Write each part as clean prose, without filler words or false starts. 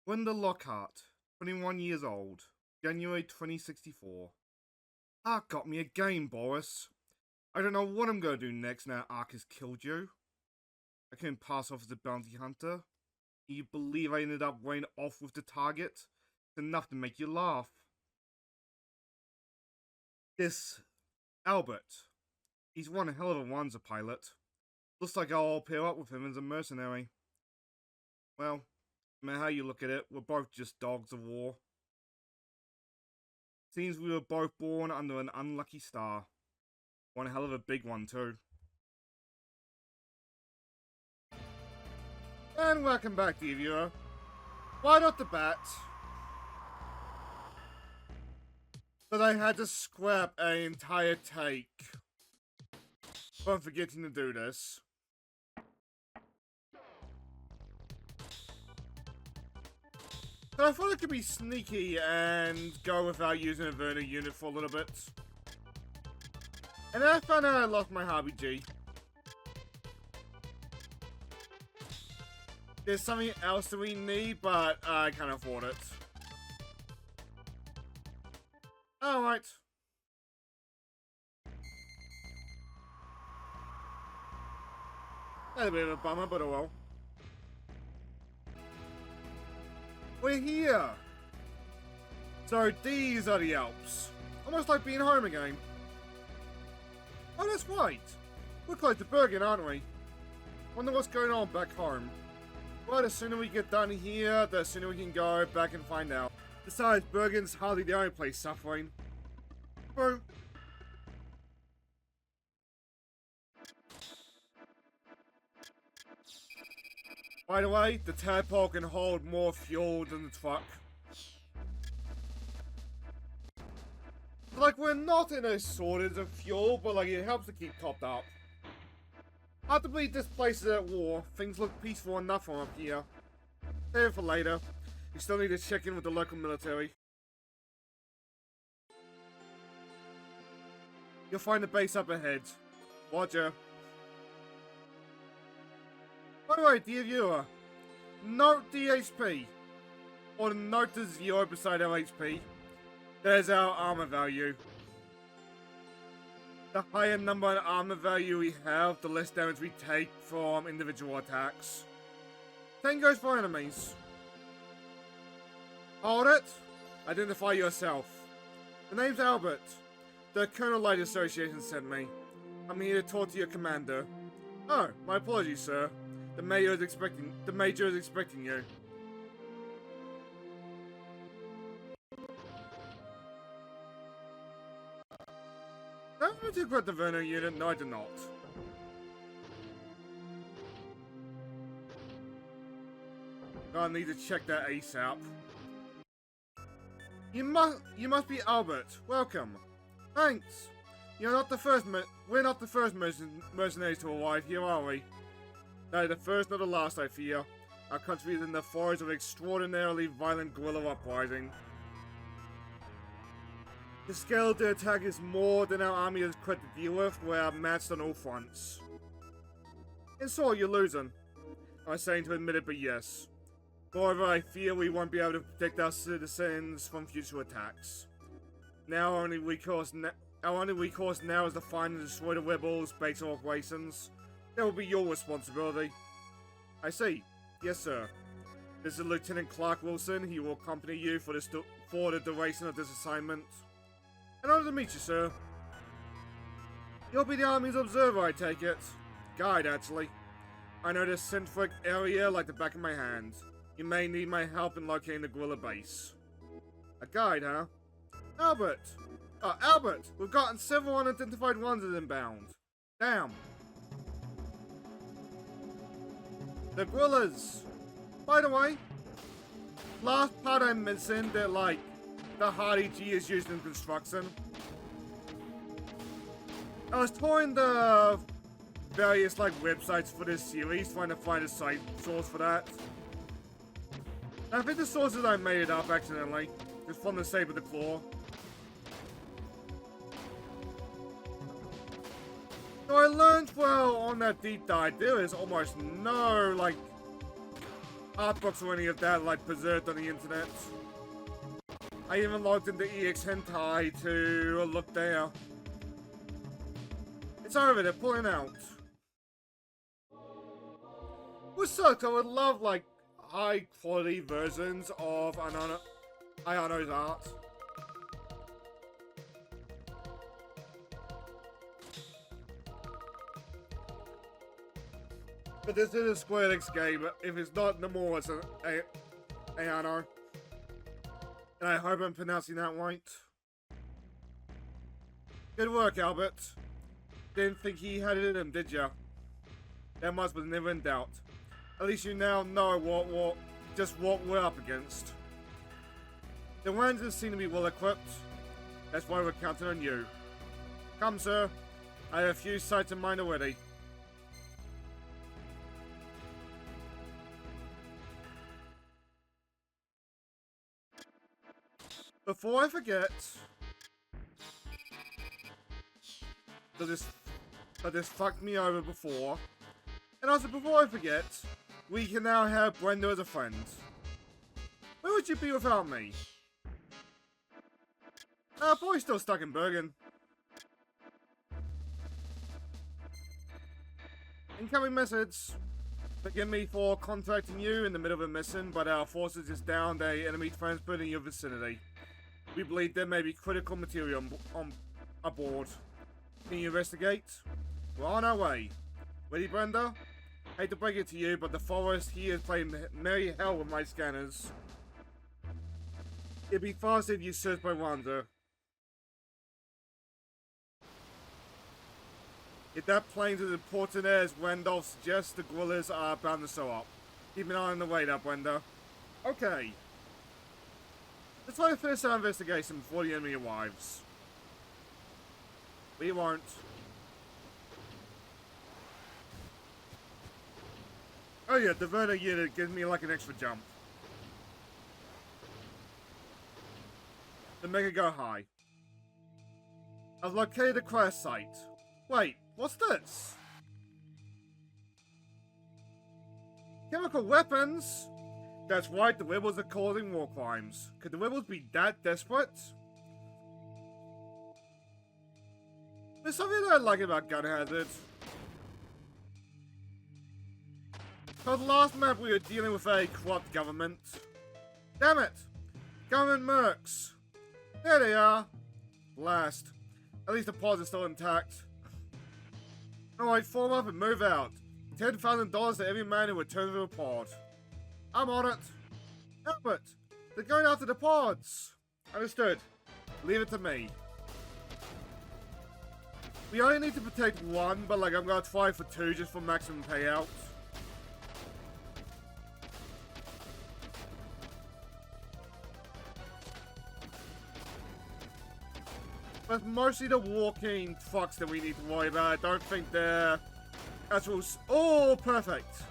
Wendell Lockhart, 21 years old, January 2064. Ark got me a game, Boris. I don't know what I'm gonna do next now Ark has killed you. I couldn't pass off as a bounty hunter. Can you believe I ended up running off with the target? It's enough to make you laugh. This Albert. He's one hell of a Wanzer pilot. Looks like I'll pair up with him as a mercenary. Well, no matter how you look at it, we're both just dogs of war. Seems we were both born under an unlucky star. One hell of a big one, too. And welcome back, dear viewer. Right off the bat, that I had to scrap an entire take from forgetting to do this. So I thought it could be sneaky and go without using a Verna unit for a little bit. And then I found out I lost my RPG. There's something else that we need, but I can't afford it. Alright. That's a bit of a bummer, but oh well. We're here! So these are the Alps. Almost like being home again. Oh, that's right. We're close to Bergen, aren't we? Wonder what's going on back home. Well, the sooner we get done here, the sooner we can go back and find out. Besides, Bergen's hardly the only place suffering. Bro. By the way, the tadpole can hold more fuel than the truck. Like, we're not in a shortage of fuel, but like, it helps to keep topped up. Hard to believe this place is at war. Things look peaceful enough from up here. Save it for later. We still need to check in with the local military. You'll find the base up ahead. Roger. By the way, dear viewer, note the HP, or note the 0 beside our HP. There's our armor value. The higher number in armor value we have, the less damage we take from individual attacks. Same goes for enemies. Hold it. Identify yourself. The name's Albert. The Colonel Light Association sent me. I'm here to talk to your commander. Oh, my apologies, sir. The Major is expecting you. Did you grab the Verna unit? No, I did not. I need to check that ASAP. You must be Albert. Welcome. Thanks. You're not the first. We're not the first mercenaries to arrive here, are we? Neither the first nor the last, I fear. Our country is in the throes of extraordinarily violent guerrilla uprising. The scale of the attack is more than our army has quite to deal with. We are matched on all fronts. And so you're losing. I'm saying to admit it, but yes. However, I fear we won't be able to protect our citizens from future attacks. Now our only recourse now is to find and destroy the rebels' base of operations. That will be your responsibility. I see. Yes, sir. This is Lieutenant Clark Wilson. He will accompany you for the duration of this assignment. An honor to meet you, sir. You'll be the Army's observer, I take it. Guide, actually. I know this centric area like the back of my hand. You may need my help in locating the guerrilla base. A guide, huh? Albert! Albert! We've gotten several unidentified ones inbound. Damn. The guerrillas! By the way, last part I mentioned that, like, the Hardy G is used in construction. I was touring the various, like, websites for this series, trying to find a source for that. And I think the source is I made it up accidentally. It's from the Saber the Claw. So I learned, well, on that deep dive, there is almost no, like, art books or any of that, like, preserved on the internet. I even logged into EX Hentai to look there. It's over, they're pulling out. Which sucks, I would love, like, high-quality versions of Ayano's art. But this is a Square Enix game. If it's not Nomura, it's an Ayano. And I hope I'm pronouncing that right. Good work, Albert. Didn't think he had it in him, did ya? That much was never in doubt. At least you now know what we're up against. The Rangers seem to be well equipped. That's why we're counting on you. Come, sir. I have a few sights in mind already. Before I forget, that this fucked me over before, and also before I forget, we can now have Brenda as a friend. Where would you be without me? Probably still stuck in Bergen. Incoming message. Forgive me for contacting you in the middle of a mission, but our forces just downed an enemy transport in your vicinity. We believe there may be critical material aboard. Can you investigate? We're on our way. Ready, Brenda? Hate to break it to you, but the forest here is playing merry hell with my scanners. It'd be faster if you search by Wanda. If that plane's as important as Randolph suggests, the guerrillas are bound to show up. Keep an eye on the radar, Brenda. Okay. Let's try to finish our investigation before the enemy arrives. We won't. Oh yeah, the Verna unit gives me like an extra jump. The Mega go high. I've located the crash site. Wait, what's this? Chemical weapons? That's right, the rebels are causing war crimes. Could the rebels be that desperate? There's something that I like about Gun Hazard. For the last map we were dealing with a corrupt government. Damn it! Government mercs! There they are! Blast. At least the pods are still intact. Alright, form up and move out. $10,000 to every man who returns to a pod. I'm on it. Albert, they're going after the pods. Understood. Leave it to me. We only need to protect one, but like I'm gonna try for two just for maximum payout. But mostly the walking trucks that we need to worry about. I don't think they're actual. Oh, perfect.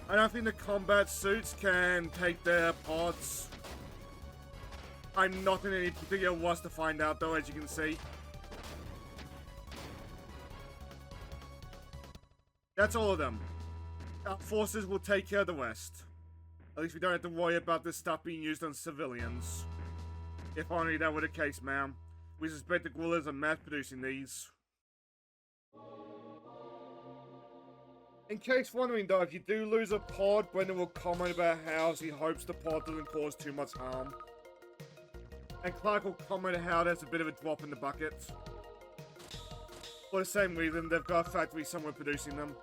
I don't think the combat suits can take their pods. I'm not in any particular rush to find out though, as you can see. That's all of them. Our forces will take care of the rest. At least we don't have to worry about this stuff being used on civilians. If only that were the case, ma'am. We suspect the guerrillas are mass-producing these. In case wondering though, if you do lose a pod, Brendan will comment about how he hopes the pod doesn't cause too much harm. And Clark will comment how there's a bit of a drop in the bucket. For the same reason, they've got a factory somewhere producing them.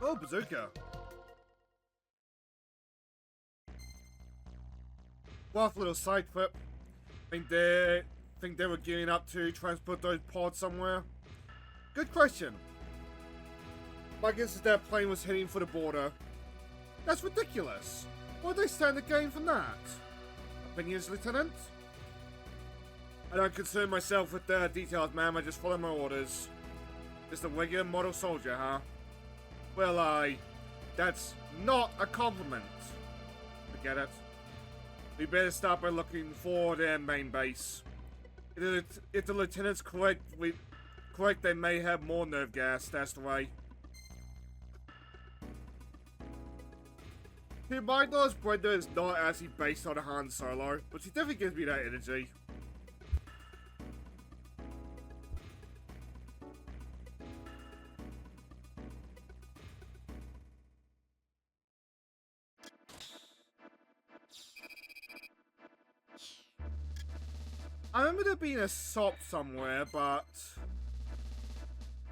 Oh, bazooka. Rough little side flip. Think they were gearing up to transport those pods somewhere? Good question. My guess is that plane was heading for the border. That's ridiculous. Why would they stand to gain from that? Opinions, Lieutenant? I don't concern myself with the details, ma'am. I just follow my orders. Just a regular model soldier, huh? Well, that's not a compliment. Forget it. We better start by looking for their main base. If the lieutenant's correct, they may have more nerve gas stashed away. To my knowledge, Brenda is not actually based on Han Solo, but she definitely gives me that energy. I remember there being a shop somewhere, but...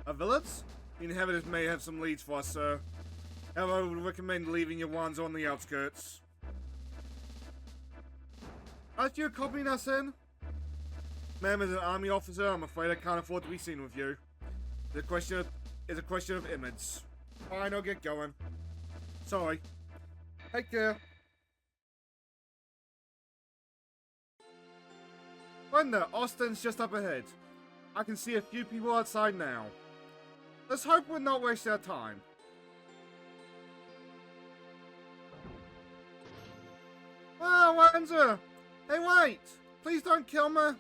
A village? The inhabitants may have some leads for us, sir. However, I would recommend leaving your ones on the outskirts. Aren't you accompanying us in? Ma'am, as an army officer, I'm afraid I can't afford to be seen with you. It's a question of image. Fine, I'll get going. Sorry. Take care. Brenda, Austin's just up ahead. I can see a few people outside now. Let's hope we're not wasting our time. Oh, Wanzer! Hey, wait! Please don't kill me!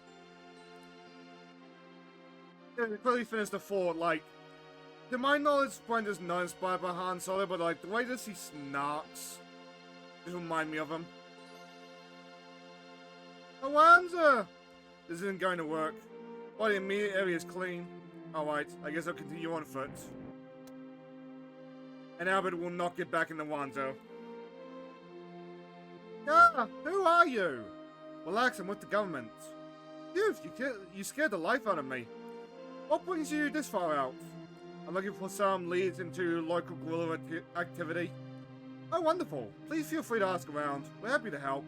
Yeah, we clearly finished the fort, like... To my knowledge, Brenda's not inspired by Han Solo, but like, the way that he snarks... just remind me of him. Oh, Wanzer! This isn't going to work. Well, the immediate area is clean. Alright, I guess I'll continue on foot. And Albert will not get back in the Wanzo. Ah, who are you? Relax, I'm with the government. You scared the life out of me. What brings you this far out? I'm looking for some leads into local guerrilla activity. Oh, wonderful. Please feel free to ask around. We're happy to help.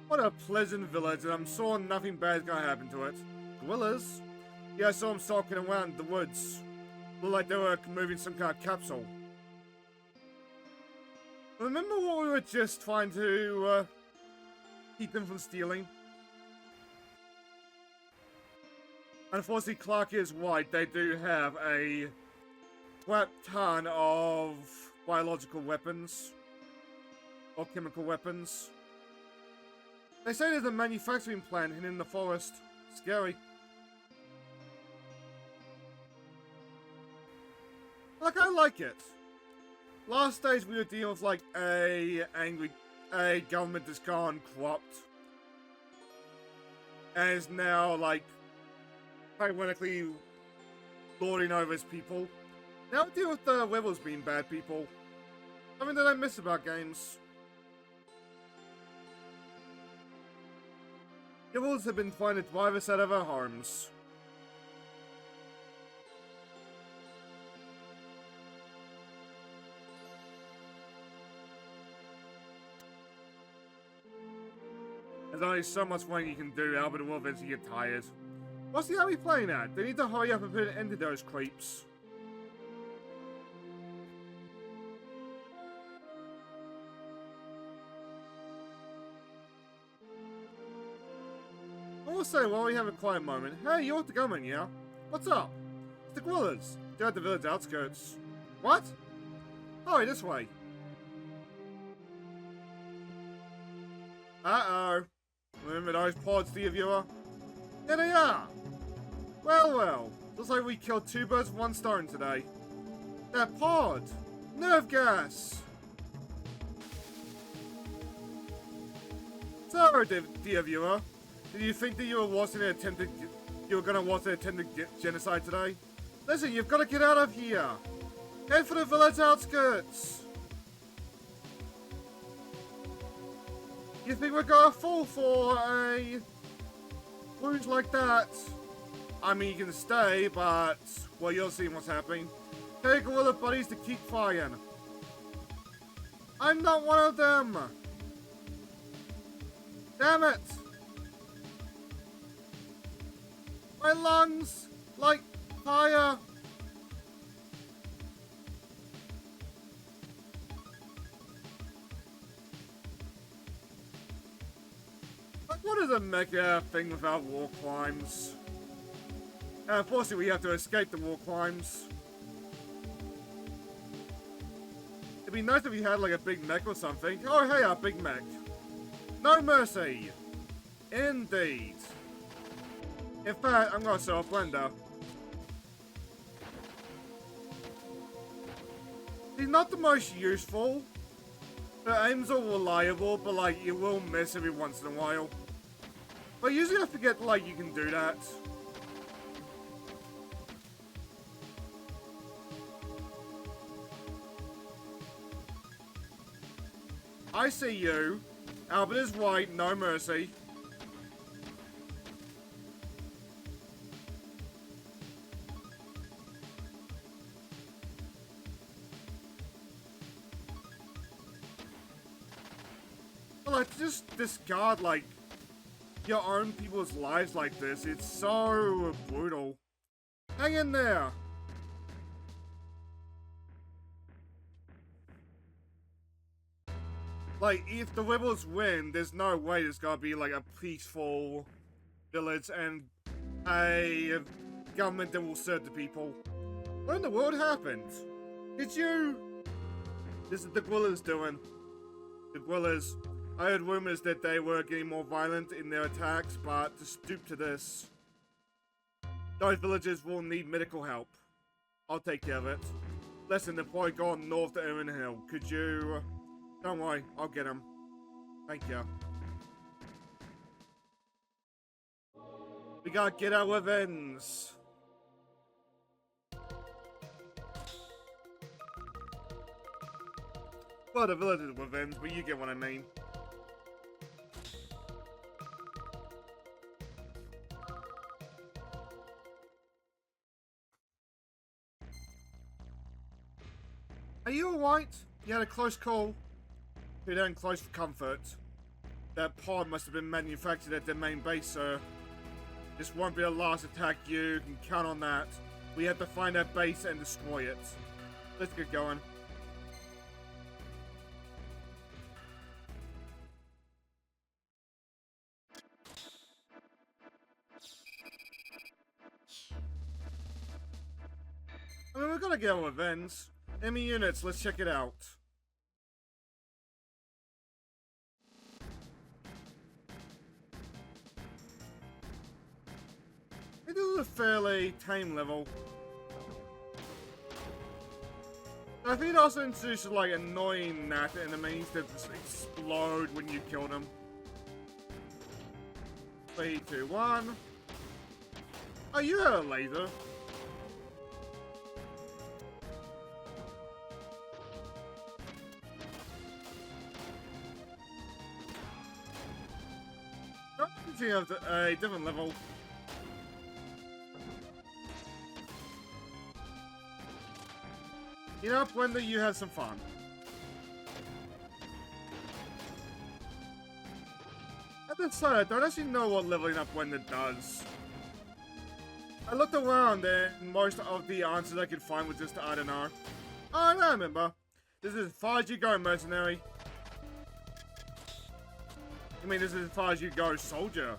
What a pleasant village, and I'm sure nothing bad is gonna happen to it. Gorillas? Yeah, I saw them stalking around the woods. Looked like they were moving some kind of capsule. Remember what we were just trying to, keep them from stealing? Unfortunately, Clark is right. They do have a crap ton of biological weapons. Or chemical weapons. They say there's a manufacturing plant hidden in the forest. Scary. Like, I like it. Last days we were dealing with like a government that's gone corrupt. And is now like ironically lording over his people. Now we deal with the rebels being bad people. Something that I miss about games. Rebels have been trying to drive us out of our homes. There's only so much running you can do, Albert will eventually get tired. What's the army playing at? They need to hurry up and put an end to those creeps. I will say, while we have a quiet moment, hey, you're with the government, yeah? What's up? It's the guerrillas. They're at the village outskirts. What? Oh, this way. Uh-oh. Remember those pods, dear viewer? There they are! Well, looks like we killed two birds with one stone today. That pod! Nerve gas! So, dear viewer, did you think that you were gonna watch an attempted genocide today? Listen, you've got to get out of here! Head for the village outskirts! You think we're gonna fall for a wound like that? I mean, you can stay, but well, you'll see what's happening. Take all the buddies to keep firing. I'm not one of them. Damn it! My lungs like fire. What is a mecha thing without war crimes? Unfortunately, we have to escape the war crimes. It'd be nice if you had like a big mech or something. Oh hey, a big mech. No mercy. Indeed. In fact, I'm gonna sell a blender. He's not the most useful. The aims are reliable, but like you will miss every once in a while. But usually I forget like you can do that. I see you. Albert is right, no mercy. But like, just discard like your own people's lives like this. It's so brutal. Hang in there. Like, if the rebels win, there's no way there's gonna be, like, a peaceful village and a government that will serve the people. What in the world happened? Did you... This is the guerrillas doing. The guerrillas. I heard rumors that they were getting more violent in their attacks, but to stoop to this. Those villagers will need medical help. I'll take care of it. Listen, they're probably gone north to Aeon Hill. Could you... Don't worry, I'll get him. Thank you. We gotta get our revenge. Well, the village is revenge, but you get what I mean. Are you alright? You had a close call. You're down close for comfort. That pod must have been manufactured at their main base, sir. This won't be the last attack, you can count on that. We have to find that base and destroy it. Let's get going. I mean, we're gonna get our revenge. Enemy units, let's check it out. This is a fairly tame level. I think it also introduces like annoying gnat enemies that just explode when you kill them. 3, 2, 1. Oh, you had a laser. No, continue up to a different level. You know, Blender, you have some fun. At this side, I don't actually know what leveling up Blender does. I looked around and most of the answers I could find was just, I don't know. Oh, I remember. This is as far as you go, mercenary. I mean, this is as far as you go, soldier.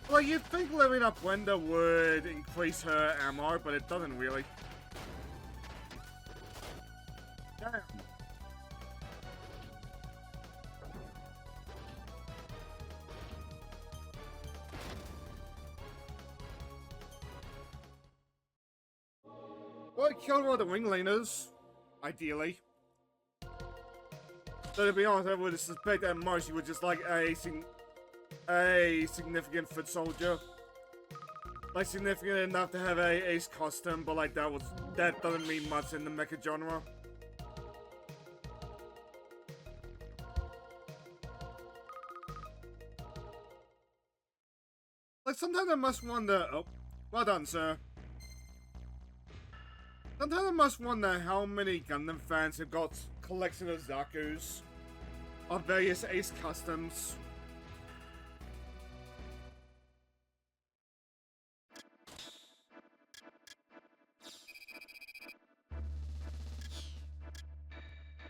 Well, you'd think leveling up Blender would increase her ammo, but it doesn't really. Damn. Well, it killed all the wingliners, ideally. So to be honest, I would suspect at most you were just like a significant foot soldier. Like significant enough to have a ace custom, but like that doesn't mean much in the mecha genre. Like sometimes I must wonder, oh, well done, sir. Sometimes I must wonder how many Gundam fans have got collection of Zakus of various ace customs.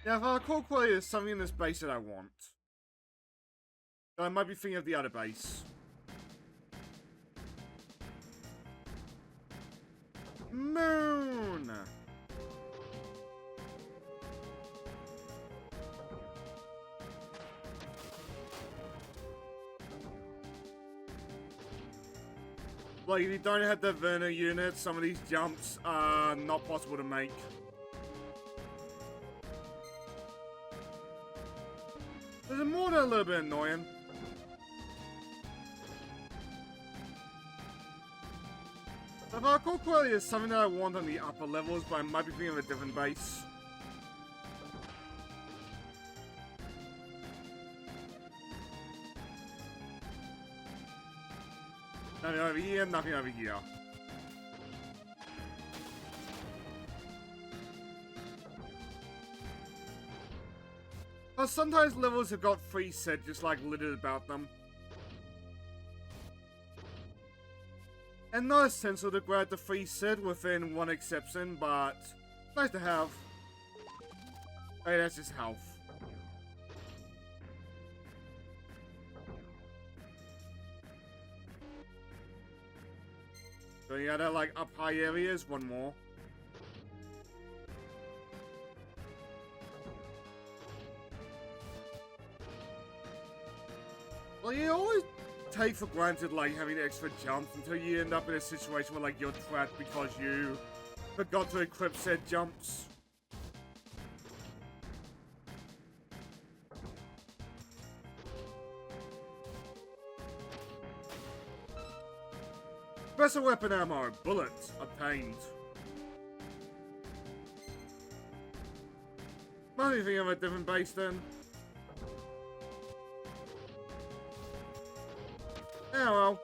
Yeah, if I recall correctly, there's something in this base that I want. So I might be thinking of the other base. Moon! Like, if you don't have the Verna unit, some of these jumps are not possible to make. There's more than a little bit annoying. If I recall correctly, there's something that I want on the upper levels, but I might be thinking of a different base. Nothing over here, nothing over here. But sometimes levels have got free set just like littered about them. And not essential to grab the free set within one exception, but nice to have. Hey, that's just health. So you gotta like up high areas, one more. Well, you always take for granted like having extra jumps until you end up in a situation where like you're trapped because you forgot to equip said jumps. Special weapon ammo, bullets, obtained. Might be thinking of a different base then. Oh well.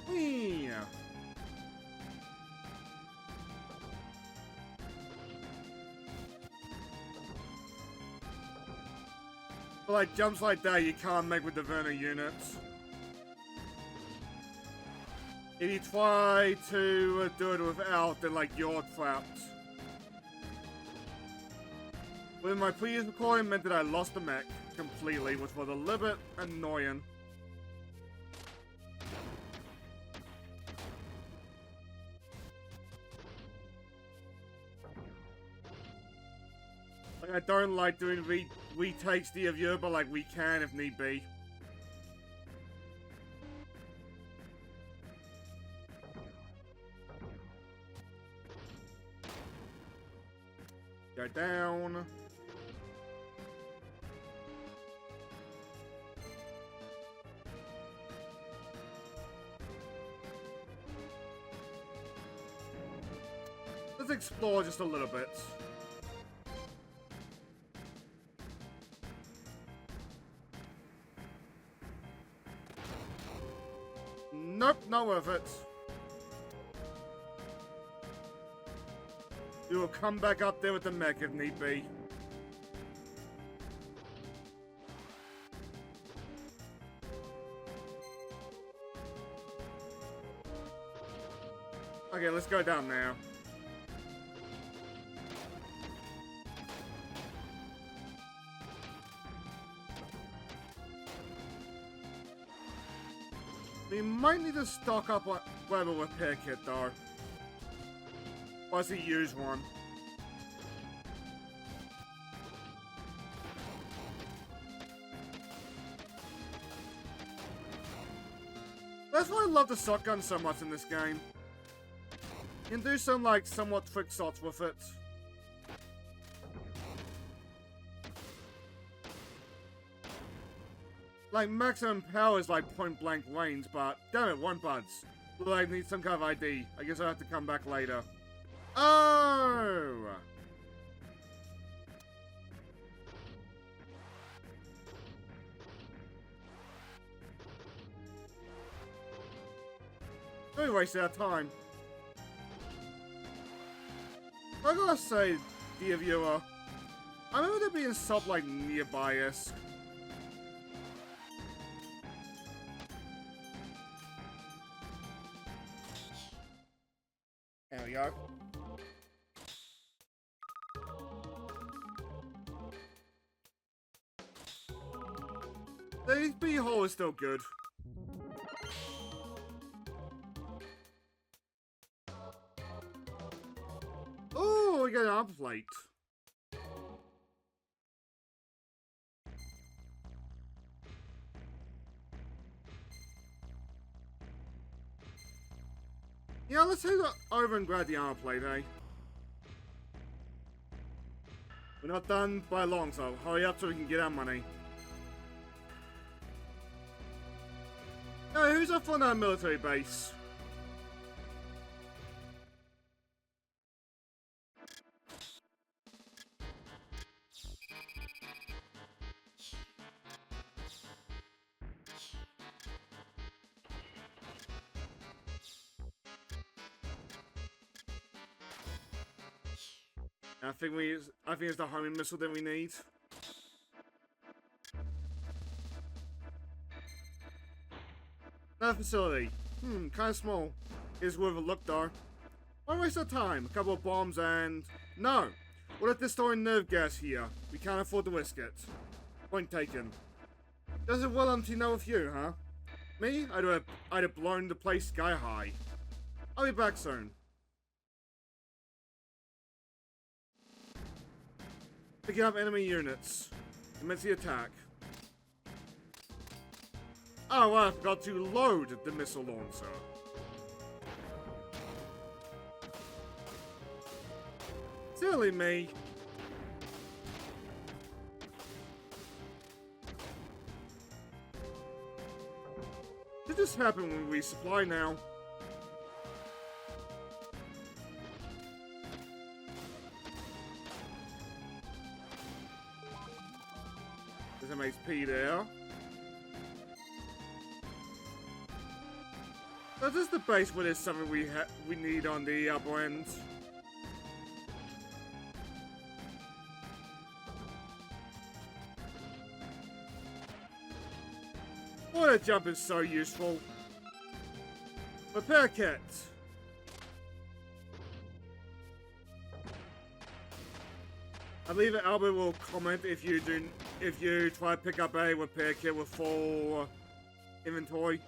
Whee! But like jumps like that you can't make with the Verna units. If you try to do it without, then like you're trapped. With my previous recording meant that I lost the mech completely, which was a little bit annoying. Like, I don't like doing retakes to your viewer, but like we can if need be. Go down. Let's explore just a little bit. Nope, not worth it. You will come back up there with the mech if need be. Okay, let's go down now. We might need to stock up on whatever repair kit though. Or else use one. That's why I love the shotgun so much in this game. You can do some like somewhat trick shots with it. Like, maximum power is like point blank range, but damn it, one buds. Well, I need some kind of ID. I guess I'll have to come back later. Oh! Don't waste our time. I gotta say, dear viewer, I remember there being sub like nearby-esque. There we go. The HP hole is still good. get an armor plate. Yeah, let's head over and grab the armor plate, eh? We're not done by long, so hurry up so we can get our money. Hey, who's up on our military base? I think it's the homing missile that we need. Another facility. Kinda small. It's worth a look though. Why waste our time? A couple of bombs and... No! What if they're storing nerve gas here? We can't afford to risk it. Point taken. Does it well empty know with you, huh? Me? I'd have blown the place sky high. I'll be back soon. Picking up enemy units. Commence the attack. Oh, I forgot to load the missile launcher. Silly me. Did this happen when we resupply now? There's some HP there. So this is the base where there's something we need on the upper end. Oh, that jump is so useful. Repair kit. I believe Albert will comment if you try to pick up a repair kit with full inventory.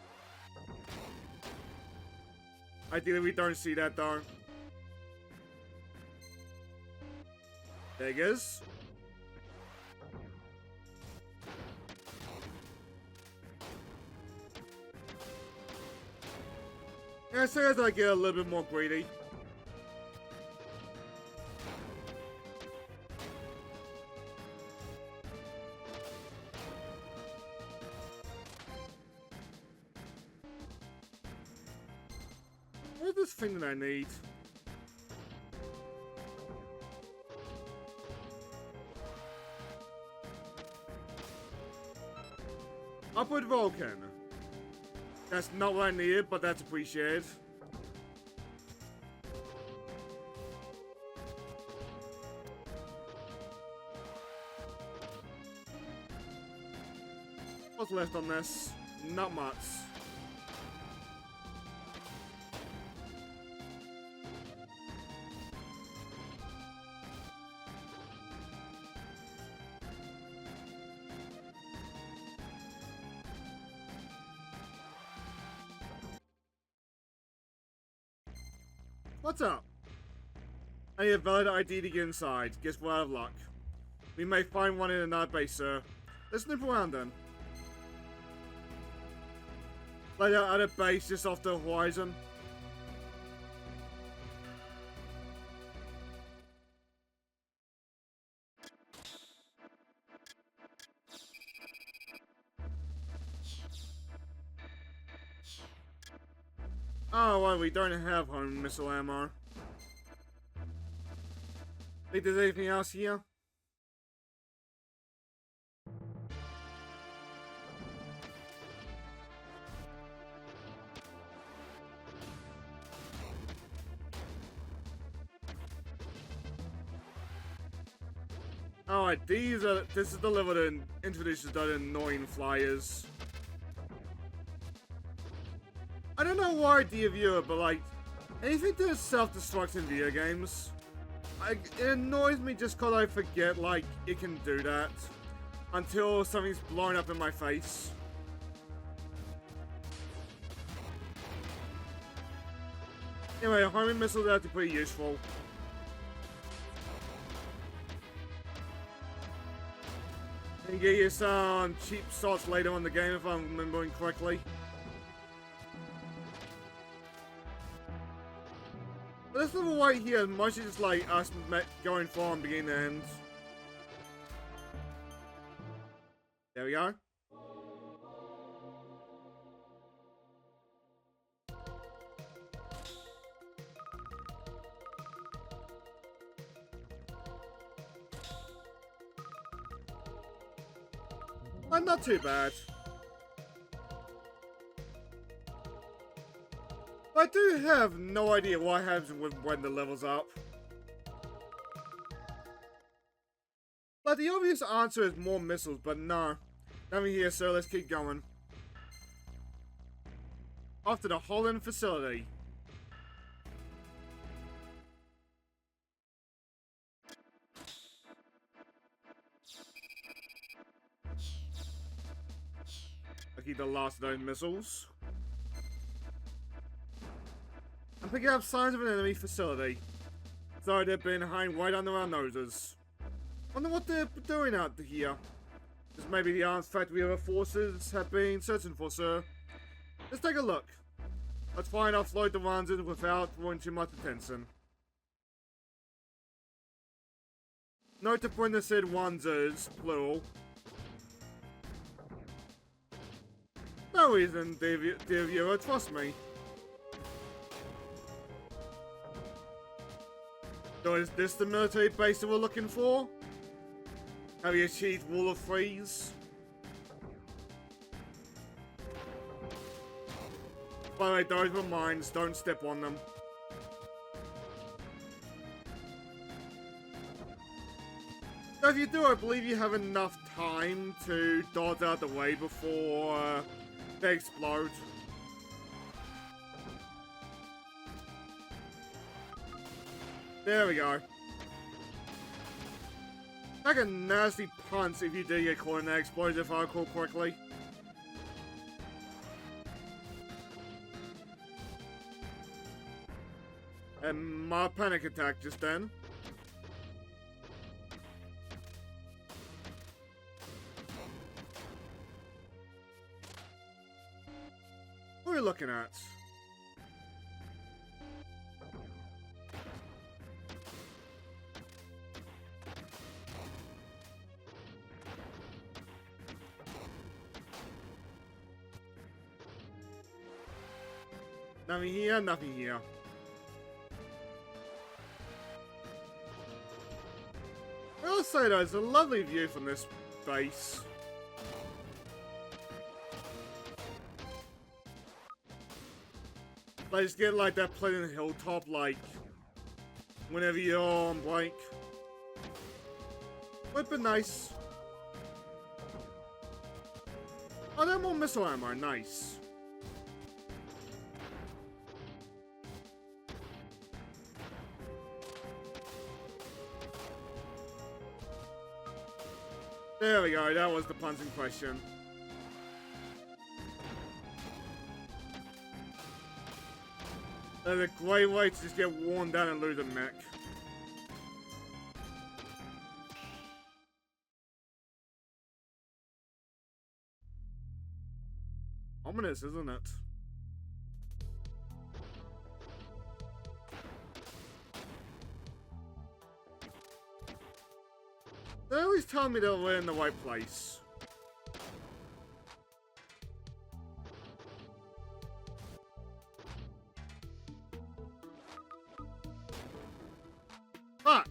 Ideally, we don't see that though. There it is. Yeah, as soon as I get a little bit more greedy. Where's this thing that I need? Upward Vulcan. That's not what I needed, but that's appreciated. What's left on this? Not much. What's up? I need a valid ID to get inside. Guess we're out of luck. We may find one in another base, sir. Let's snoop around then. Like that other base just off the horizon. Oh, well, we don't have home missile ammo. Think there's anything else here? Alright, this is the level that introduces those annoying flyers. I don't know why, dear viewer, but like, anything that is self-destruct in video games, it annoys me just cause I forget, like, it can do that. Until something's blown up in my face. Anyway, homing missiles are actually pretty useful. And get you some cheap slots later in the game if I'm remembering correctly. But this little right here is mostly just like us going from beginning to end. There we go. But not too bad. I do have no idea what happens when the level's up. But the obvious answer is more missiles, but no. Nothing here, so let's keep going. Off to the Holland facility. I keep the last of those missiles. I'm picking up signs of an enemy facility. Sorry, they've been hiding right under our noses. Wonder what they're doing out here. This may be the artifact we other forces have been searching for, sir. Let's take a look. Let's try and offload the ones in without drawing too much attention. Note to Brenda said onesies, plural. No reason, dear viewer, trust me. So is this the military base that we're looking for? Have you achieved Rule of Threes? By the way, those were mines, don't step on them. So if you do, I believe you have enough time to dodge out the way before they explode. There we go. Like a nasty punch if you do get caught in that explosion, if I recall correctly. And my panic attack just then. What are we looking at? Nothing here, nothing here. I'll say though, it's a lovely view from this base. Like, just get like that pleasant hilltop, like, whenever you're on break. Would be nice. Oh, there are more missile ammo, nice. There we go, that was the punch in question. That's a great way to just get worn down and lose a mech. Ominous, isn't it? They always tell me that we're in the right place. Fuck!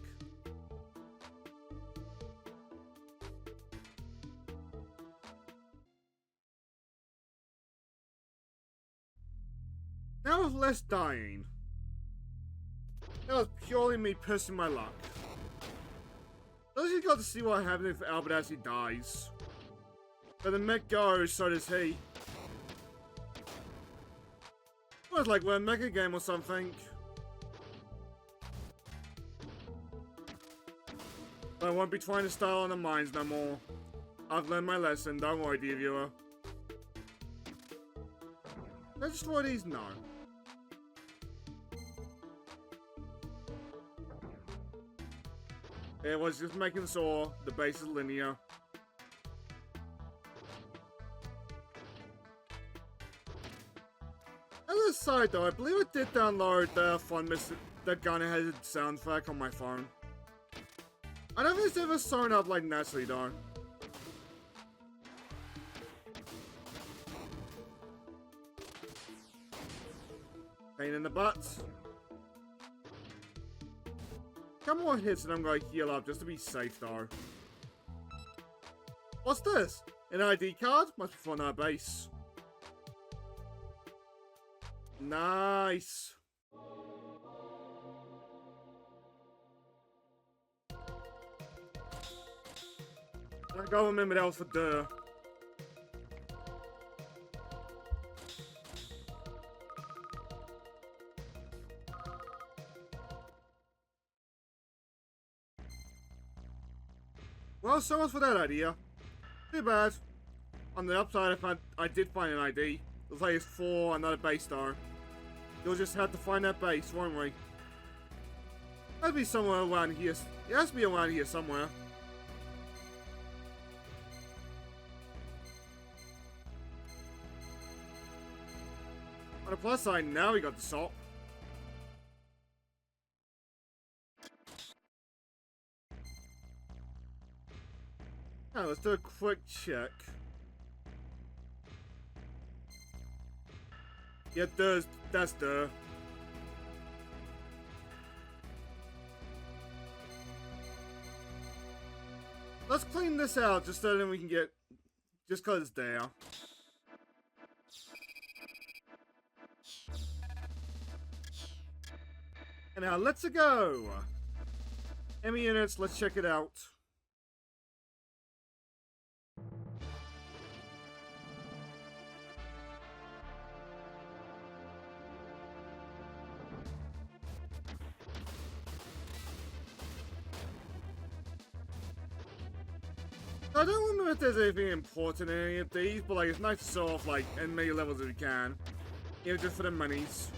Now with less dying. That was purely me pissing my luck. At least you got to see what happens if Albert actually dies. But the mech goes, so does he. Well, it's like we're a mecha game or something. But I won't be trying to style on the mines no more. I've learned my lesson, don't worry, dear viewer. Let's destroy these? No. It was just making sure the base is linear. As a side though, I believe I did download the gun-headed soundtrack on my phone. I don't think it's ever shown up like naturally though. Pain in the butt. Couple more hits and I'm going to heal up just to be safe though. What's this? An ID card? Must be from our base. Nice. I gotta remember that was for Durr. Well, so much for that idea. Too bad. On the upside, I did find an ID. Looks like it's for another base star. You'll just have to find that base, won't we? That'll be somewhere around here. It has to be around here somewhere. On the plus side, now we got the salt. Now, let's do a quick check. Yeah, that's Durr. Let's clean this out just so then we can get... just cause it's there. And now, let's go! Enemy units, let's check it out. I don't remember if there's anything important in any of these, but like it's nice to show off like as many levels as we can. Even just for the monies.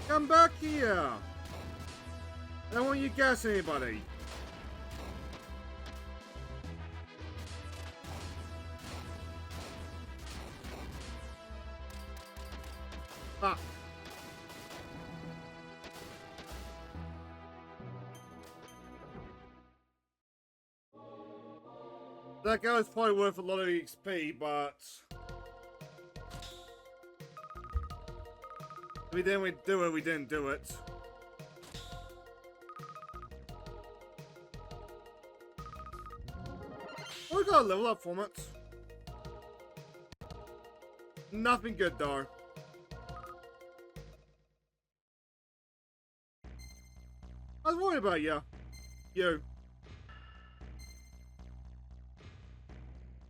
Come back here! I don't want you to gas anybody. Fuck. That guy was probably worth a lot of XP, but... we didn't do it, we didn't do it. Oh, we got a level up from it. Nothing good though. I was worried about you. You.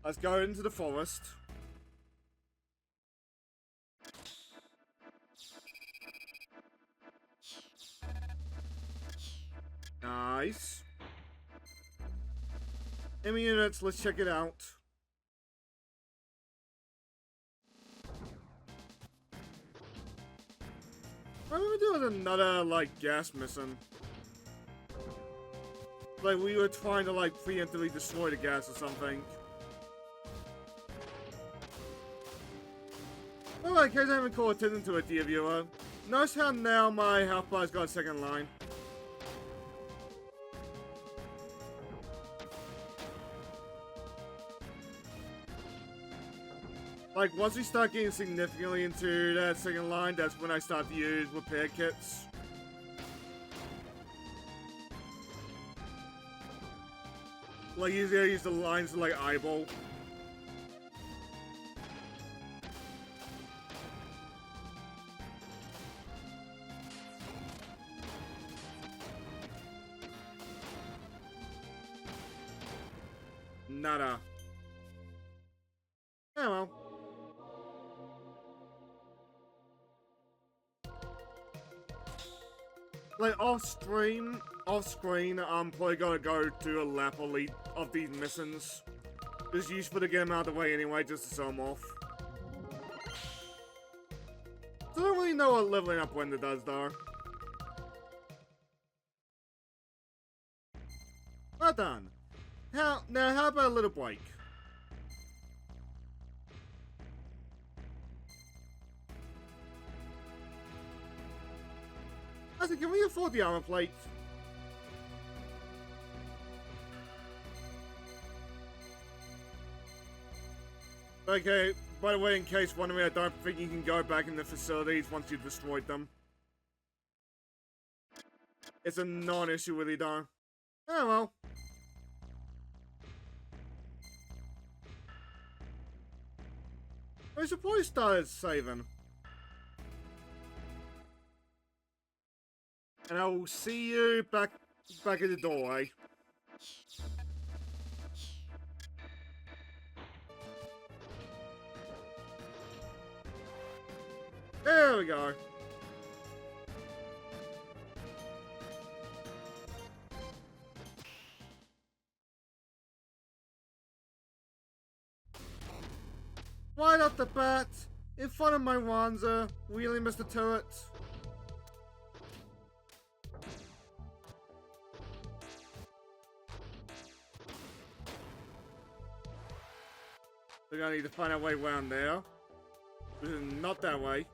Let's go into the forest. Nice. Enemy units, let's check it out. Why don't we do another, like, gas mission? Like, we were trying to, like, preemptively destroy the gas or something. Alright, in case I haven't called attention to it, dear viewer. Notice how now my health bar's got a second line. Like, once we start getting significantly into that second line, that's when I start to use repair kits. Like, usually I use the lines to, like, eyeball. Nada. Yeah, well. Like, off screen, I'm probably gonna go to a lap elite of these missions. It's useful to get them out of the way anyway, just to show them off. don't really know what leveling up Wender does, though. Well done. Now how about a little break? I said, can we afford the armor plate? Okay, by the way, in case wondering, I don't think you can go back in the facilities once you've destroyed them. It's a non-issue really, though. Oh well. I should probably start saving. And I will see you back at the doorway. There we go. Right off the bat, in front of my Wanzer, really missed the turret. We're gonna need to find our way around there. Not that way.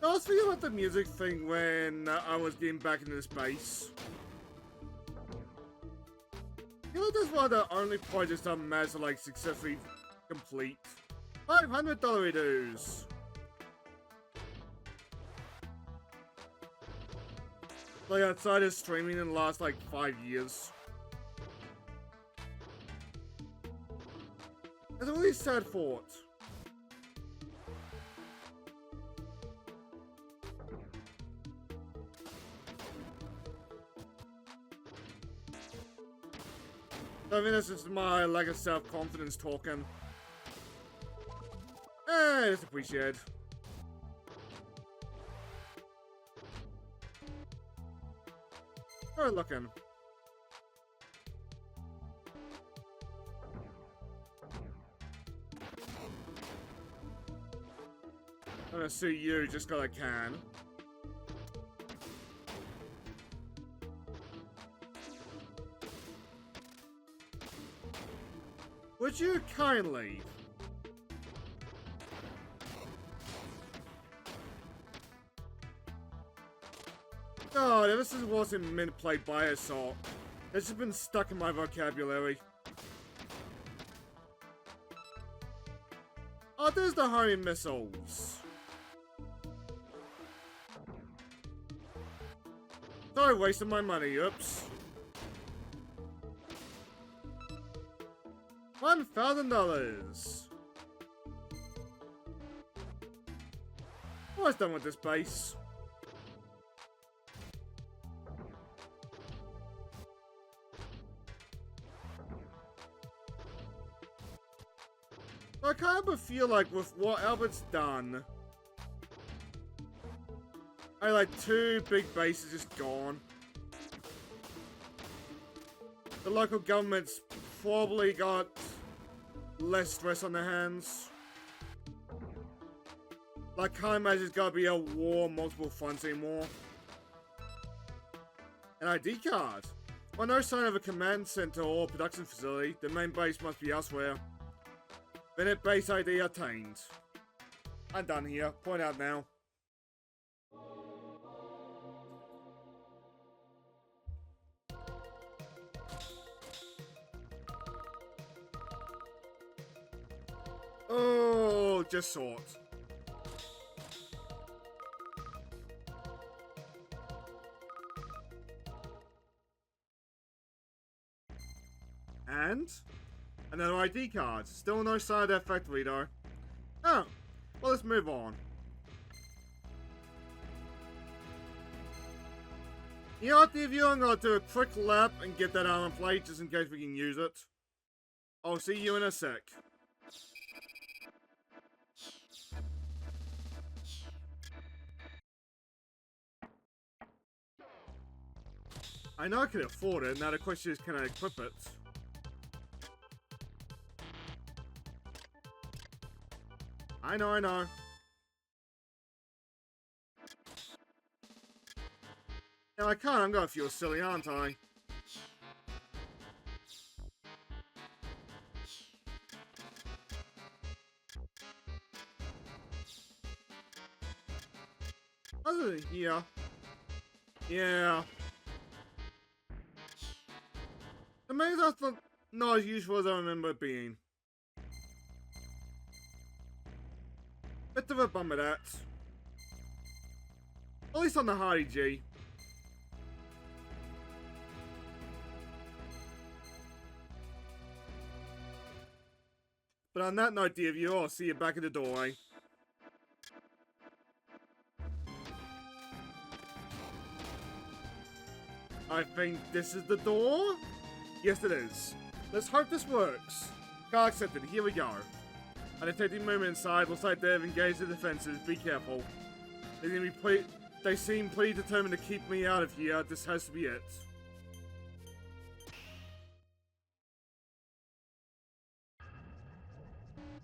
I was thinking about the music thing when I was getting back into this base. I feel like that's one of the only projects I managed to like successfully complete. $500 dues. Like outside of streaming in the last like 5 years. It's a really sad thought. I mean, this is my lack of self-confidence talking. It's appreciated. Good looking. I'm gonna sue you just because I can. Would you kindly? God, ever since it wasn't meant to play Bioshock, it's just been stuck in my vocabulary. Oh, there's the homing missiles. Sorry, wasting my money, oops. $1,000. Almost done with this base. I kind of feel like with what Albert's done, I like 2 big bases just gone. The local government's probably got less stress on their hands. Like, can't imagine it's gotta be a war on multiple fronts anymore. An ID card. Well, no sign of a command center or production facility. The main base must be elsewhere. Bennett base ID attained. I'm done here. Point out now. Oh, just sort. And another ID card. Still no sign of that factory though. Oh, well, let's move on. You know what, Divya? I'm gonna do a quick lap and get that armor plate just in case we can use it. I'll see you in a sec. I know I can afford it, now the question is, can I equip it? I know, I know. Now I can't, I'm gonna feel silly, aren't I? Other than here. Yeah. The maze are not as useful as I remember it being. Bit of a bummer that. At least on the Hardy G. But on that note, dear viewer, I'll see you back at the doorway. I think this is the door? Yes, it is. Let's hope this works. Car accepted, here we go. A detecting movement inside, looks like they've engaged the defenses, be careful. They seem pretty determined to keep me out of here, this has to be it.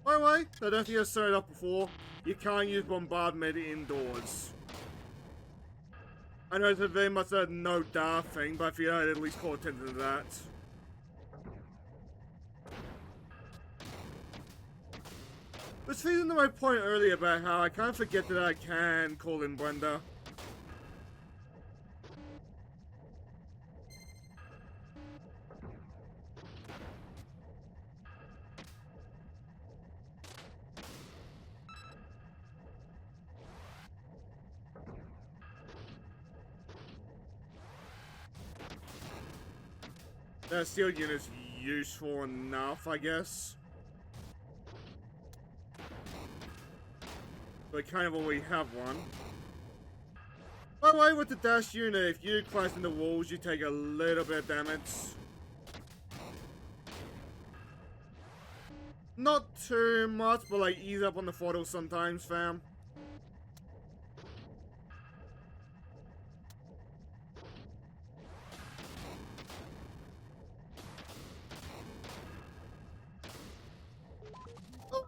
By the way, I don't think I've set it up before, you can't use bombardment indoors. I know it's very much a no da thing, but I feel I'd at least call attention to that. Which feeds into my point earlier about how I kind of forget that I can call in Brenda. That steel unit's useful enough, I guess. But I kind of already have one. By the way, with the dash unit, if you crash into walls, you take a little bit of damage. Not too much, but like ease up on the throttle sometimes, fam.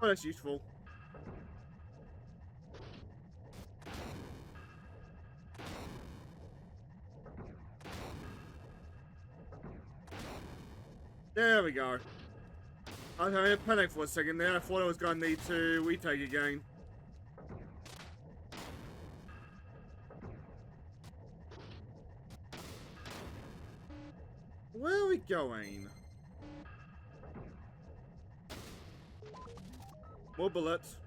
Oh, that's useful. There we go. I was having a panic for a second there. I thought I was going to need to retake again. Where are we going? More bullets.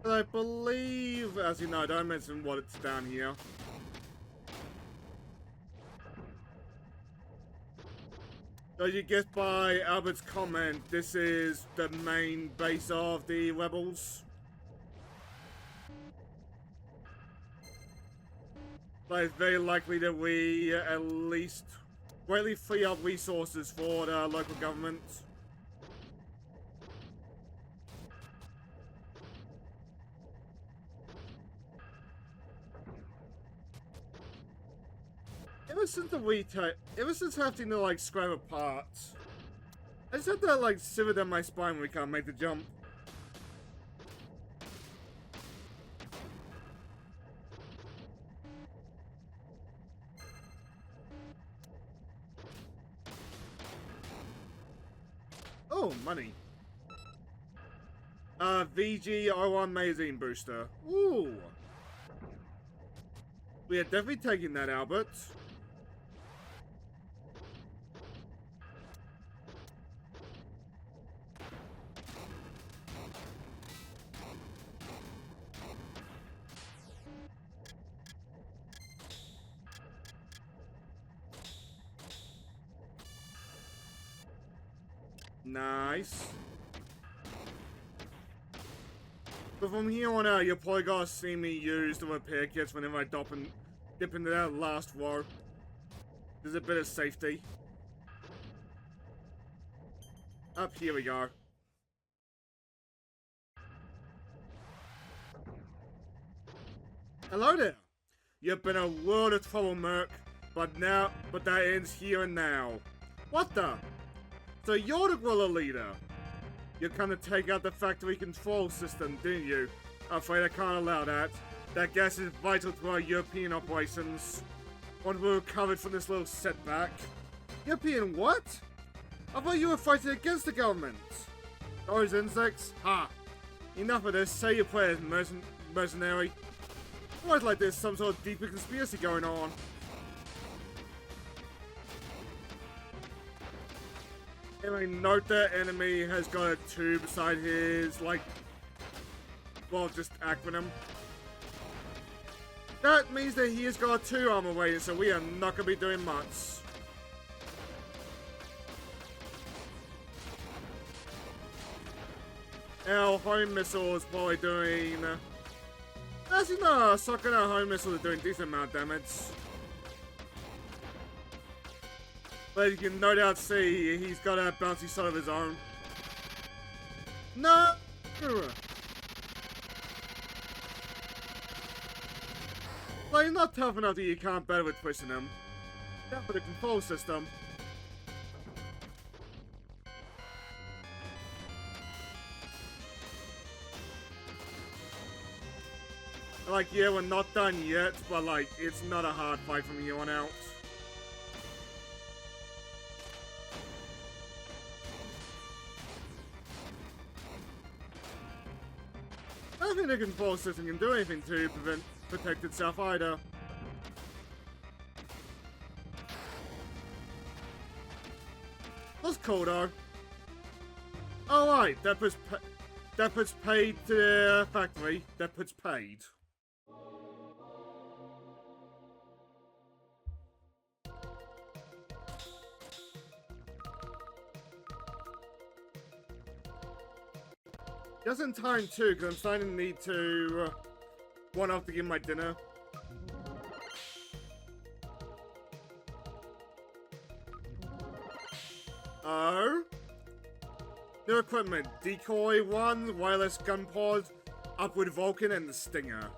But I believe, as you know, don't mention what it's down here. As you guessed by Albert's comment, this is the main base of the rebels. But it's very likely that we at least greatly free up resources for the local government. Ever since having to like scrap apart, I just have to like shiver down my spine when we can't make the jump. Oh, money. VG01 magazine booster. Ooh. We are definitely taking that, Albert. Nice. But from here on out, you're probably gonna see me use the repair kits whenever I dip into that last row. There's a bit of safety. Up here we go. Hello there. You've been a world of trouble, Merc, but that ends here and now. What the? So you're the guerrilla leader. You kind of take out the factory control system, didn't you? I'm afraid I can't allow that. That gas is vital to our European operations. Once we're recovered from this little setback. European what? I thought you were fighting against the government. Those insects? Ha! Enough of this. Say your prayers, mercenary. Always like there's some sort of deeper conspiracy going on. Anyway, note that enemy has got a 2 beside his, like, well, just acronym. That means that he has got 2 armor waiting, so we are not going to be doing much. Our home missile is probably doing... actually, no, sucking our home missile is doing a decent amount of damage. But you can no doubt see he's got a bouncy side of his own. No! Well, he's not tough enough that you can't battle with pushing him. Down for the control system. Like, yeah, we're not done yet, but like, it's not a hard fight from here on out. I don't think the control system can do anything to protect itself either. That's cool though. Alright, that puts paid to the factory. That puts paid. Just in time too, because I'm starting to need to run off to get my dinner. Oh? New equipment: decoy 1, wireless gun pod, upward Vulcan, and the Stinger.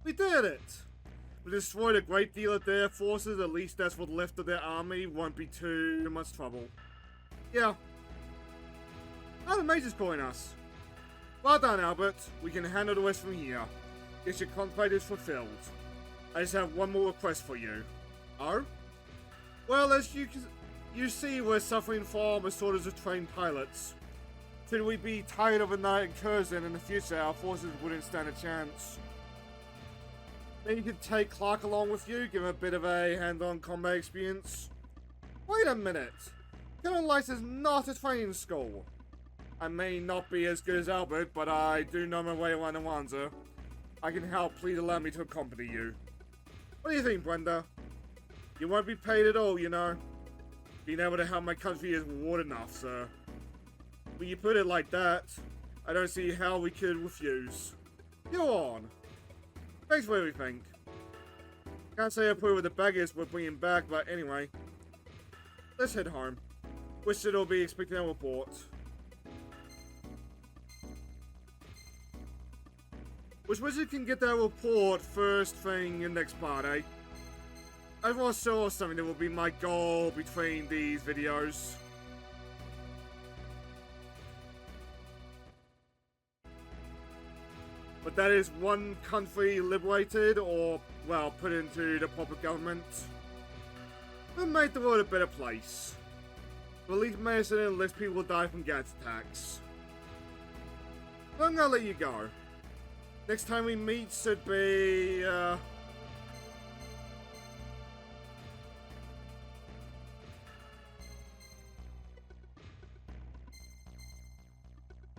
We did it! We destroyed a great deal of their forces, at least that's what left of their army won't be too much trouble. Yeah. Oh, the Major's calling us. Well done, Albert. We can handle the rest from here. Guess your contract is fulfilled. I just have one more request for you. Oh? Well, as you see, we're suffering from a shortage of trained pilots. Should we be tired of a night incursion in the future, our forces wouldn't stand a chance. Then you could take Clark along with you, give him a bit of a hand-on combat experience. Wait a minute. Colonel Lice is not a training school. I may not be as good as Albert, but I do know my way around Awanza. I can help. Please allow me to accompany you. What do you think, Brenda? You won't be paid at all, you know. Being able to help my country is reward enough, sir. When you put it like that, I don't see how we could refuse. Go on. Thanks for everything. Can't say I approve of the baggage we're bringing back, but anyway. Let's head home. Wish it'll be expecting a report. Wish we can get that report first thing in next part, eh? I want to show something that will be my goal between these videos. But that is one country liberated, or, well, put into the proper government. We'll make the world a better place. Release medicine and less people die from gas attacks. But I'm gonna let you go. Next time we meet should be,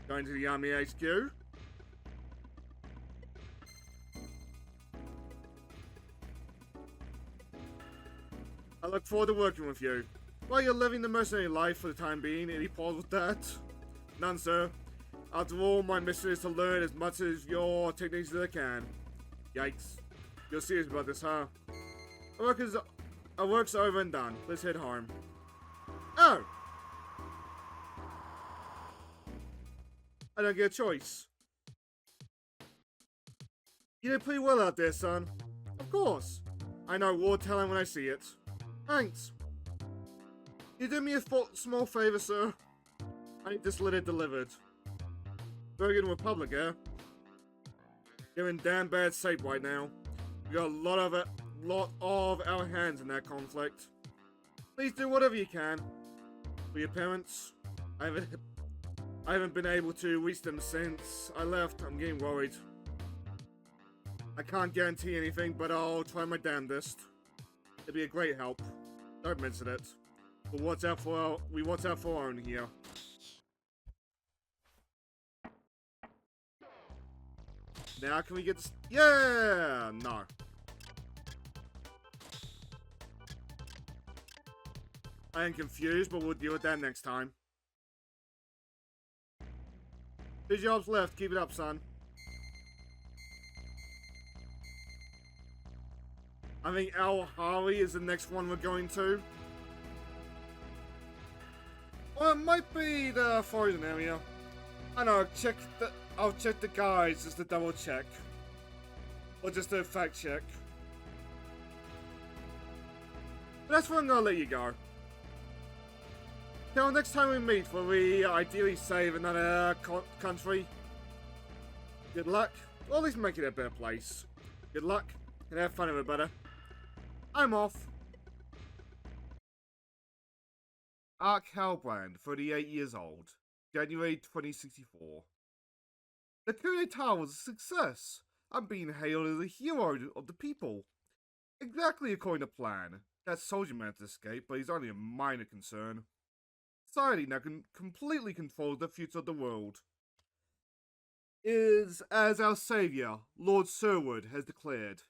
going to the Army HQ. I look forward to working with you. While you're living the mercenary life for the time being, any problems with that? None, sir. After all, my mission is to learn as much as your techniques as I can. Yikes. You're serious about this, huh? Our work's over and done. Let's head home. Oh! I don't get a choice. You did pretty well out there, son. Of course. I know war talent when I see it. Thanks. You did me a small favor, sir. I need this letter delivered. Bergen Republic, eh? They're in damn bad shape right now. We got a lot of our hands in that conflict. Please do whatever you can. For your parents, I haven't been able to reach them since I left. I'm getting worried. I can't guarantee anything, but I'll try my damnedest. It'd be a great help. Don't mention it. But watch out for our own here. Now can we get this? Yeah! No. I am confused, but we'll deal with that next time. 2 jobs left. Keep it up, son. I think awhile is the next one we're going to. Or it might be the frozen area. I know, I'll check the guides just to double check. Or just to fact check. But that's where I'm gonna let you go. Till next time we meet, where we ideally save another country. Good luck. Or at least make it a better place. Good luck, and have fun, everybody. I'm off. Ark Halbrand, 38 years old. January 2064. The coup d'etat was a success. I'm being hailed as a hero of the people. Exactly according to plan. That soldier managed to escape, but he's only a minor concern. Society now completely controls the future of the world. Is as our savior, Lord Sherwood, has declared.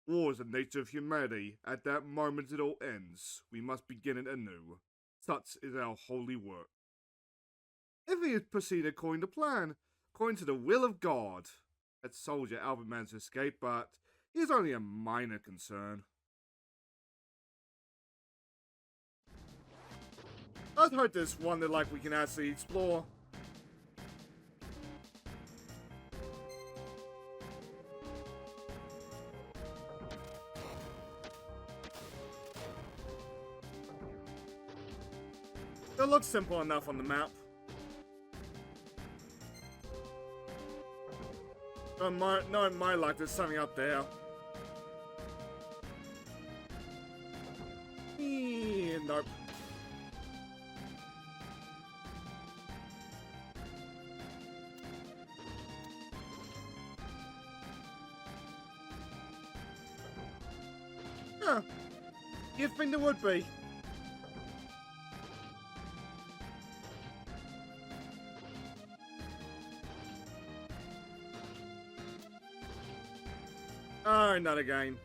War is the nature of humanity. At that moment it all ends. We must begin it anew. Such is our holy work. If he had proceeded according to plan, according to the will of God, that soldier Albert managed to escape, but he is only a minor concern. I'd hope there's one that we can actually explore. It looks simple enough on the map. No, in my life, there's something up there. Nope. Huh. You'd think there would be. Oh, not again.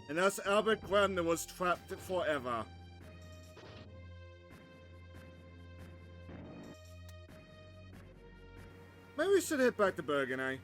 And thus Albert Grandner was trapped forever. Maybe we should head back to Bergen, eh?